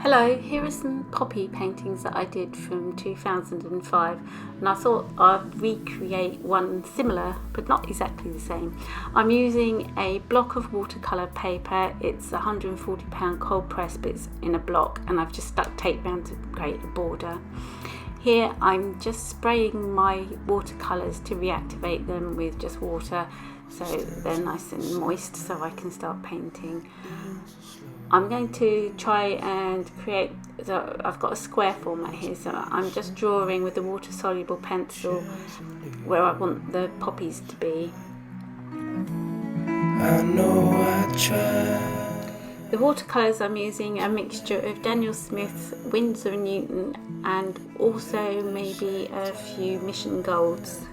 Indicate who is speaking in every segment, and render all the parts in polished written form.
Speaker 1: Hello, here are some poppy paintings that I did from 2005, and I thought I'd recreate one similar but not exactly the same. I'm using a block of watercolour paper. It's £140 cold press, but it's in a block, and I've just stuck tape around to create a border. Here I'm just spraying my watercolours to reactivate them with just water so they're nice and moist so I can start painting. I'm going to try and create, so I've got a square format here, so I'm just drawing with the water soluble pencil where I want the poppies to be. The watercolours I'm using a mixture of Daniel Smith's Winsor & Newton and also maybe a few Mission Golds.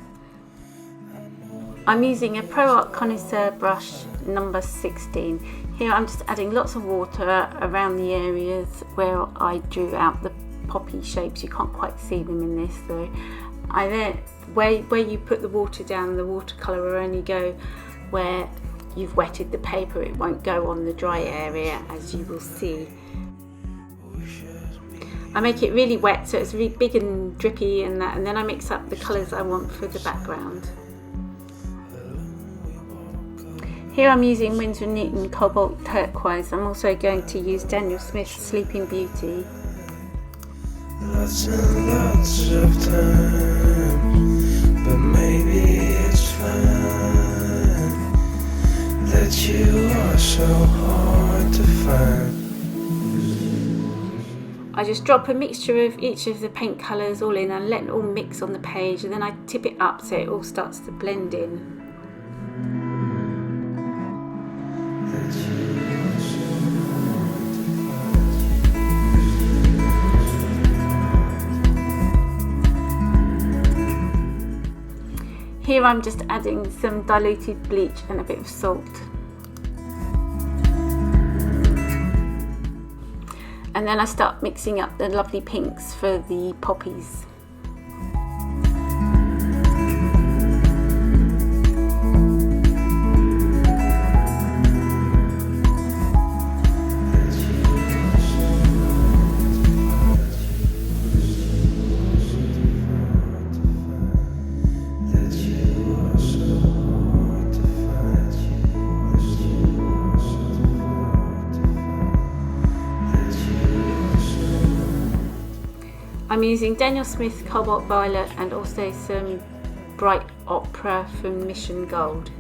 Speaker 1: I'm using a Pro Art Connoisseur brush number 16. Here I'm just adding lots of water around the areas where I drew out the poppy shapes. You can't quite see them in this though. Where you put the water down, the watercolour will only go where you've wetted the paper. It won't go on the dry area, as you will see. I make it really wet so it's really big and drippy and then I mix up the colours I want for the background. Here I'm using Winsor & Newton Cobalt Turquoise. I'm also going to use Daniel Smith's Sleeping Beauty.
Speaker 2: Lots and lots of time, but maybe it's fine that you are so hard to find.
Speaker 1: I just drop a mixture of each of the paint colours all in and let it all mix on the page, and then I tip it up so it all starts to blend in. Here I'm just adding some diluted bleach and a bit of salt. And then I start mixing up the lovely pinks for the poppies. I'm using Daniel Smith Cobalt Violet and also some Bright Opera from Mission Gold.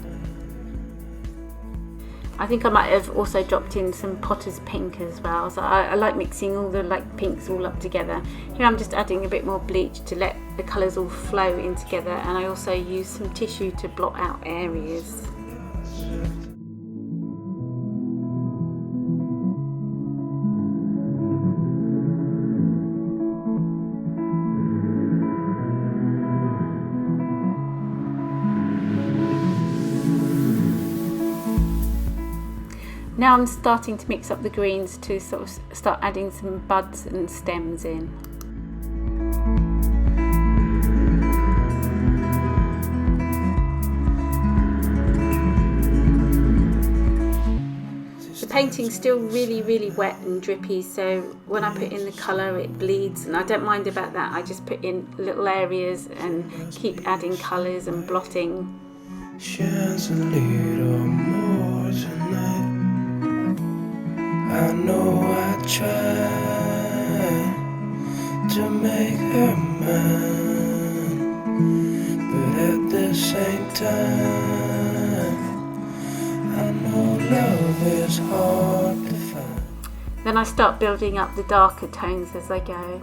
Speaker 1: I think I might have also dropped in some Potter's Pink as well, so I like mixing all the pinks all up together. Here I'm just adding a bit more bleach to let the colours all flow in together, and I also use some tissue to blot out areas. Now I'm starting to mix up the greens to sort of start adding some buds and stems in. The painting's still really wet and drippy, so when I put in the colour it bleeds, and I don't mind about that. I just put in little areas and keep adding colours and blotting.
Speaker 2: Shines a little more tonight. I know I tried to make her mine, but at the same time, I know love is hard to find.
Speaker 1: Then I start building up the darker tones as I go.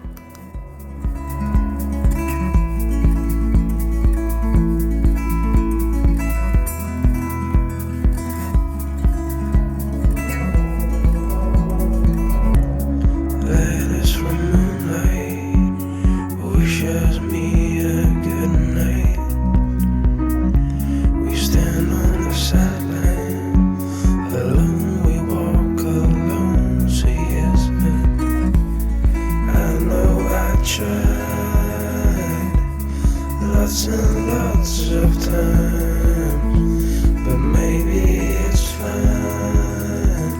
Speaker 2: Lots and lots of time, but maybe it's fine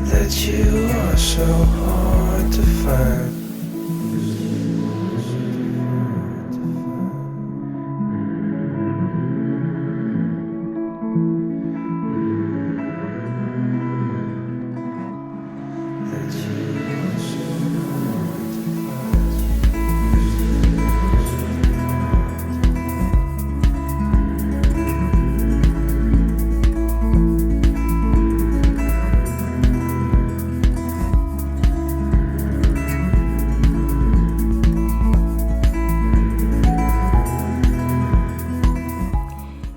Speaker 2: that you are so hard. find.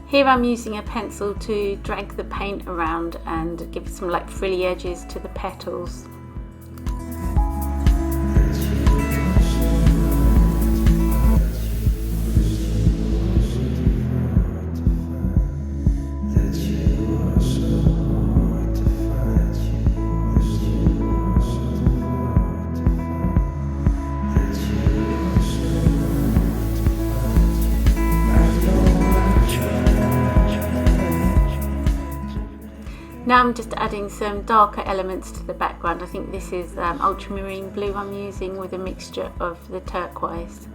Speaker 1: Here I'm using a pencil to drag the paint around and give some like frilly edges to the petals. Now I'm just adding some darker elements to the background. I think this is ultramarine blue I'm using with a mixture of the turquoise.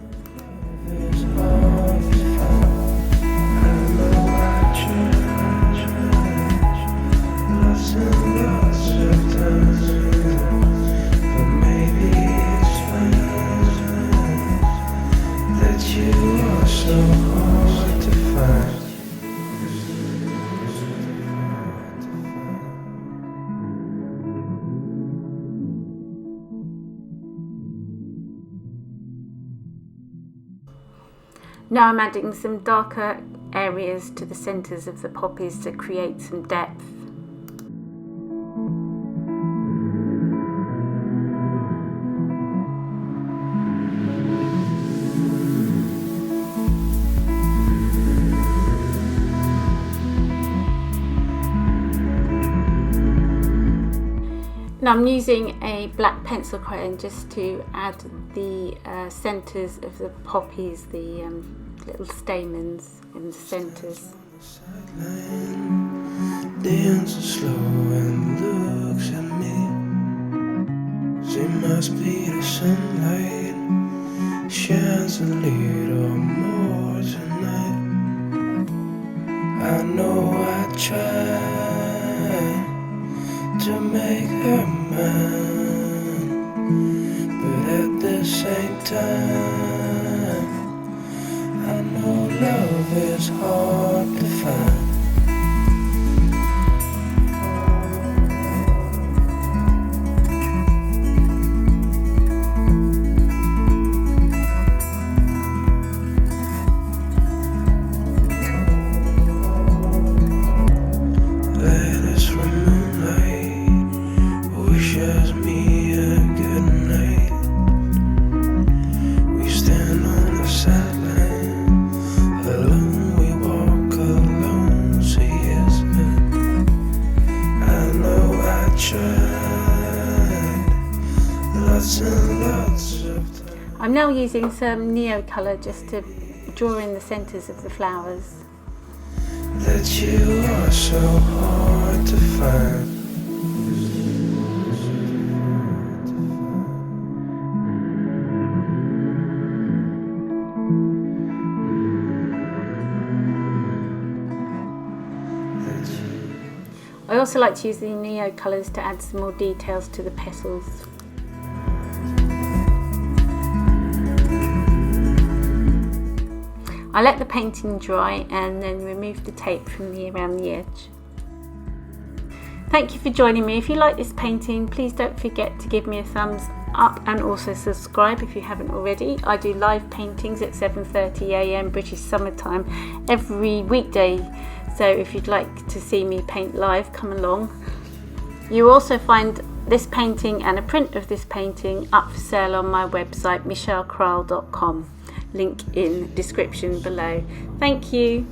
Speaker 1: Now I'm adding some darker areas to the centres of the poppies to create some depth. Now I'm using a black pencil crayon just to add the centres of the poppies, the little stamens in the centres.
Speaker 2: Dances slow and looks at me. She must be the sunlight, shines a little more tonight. I know I try to make her mine, but at the same time I know love is hard to find.
Speaker 1: I'm now using some neo colour just to draw in the centres of the flowers.
Speaker 2: That you are so hard to find.
Speaker 1: I also like to use the neo colours to add some more details to the petals. I let the painting dry and then remove the tape from around the edge. Thank you for joining me. If you like this painting, please don't forget to give me a thumbs up and also subscribe if you haven't already. I do live paintings at 7:30 AM British summertime every weekday, so if you'd like to see me paint live, come along. You also find this painting and a print of this painting up for sale on my website michelkral.com. Link in description below. Thank you.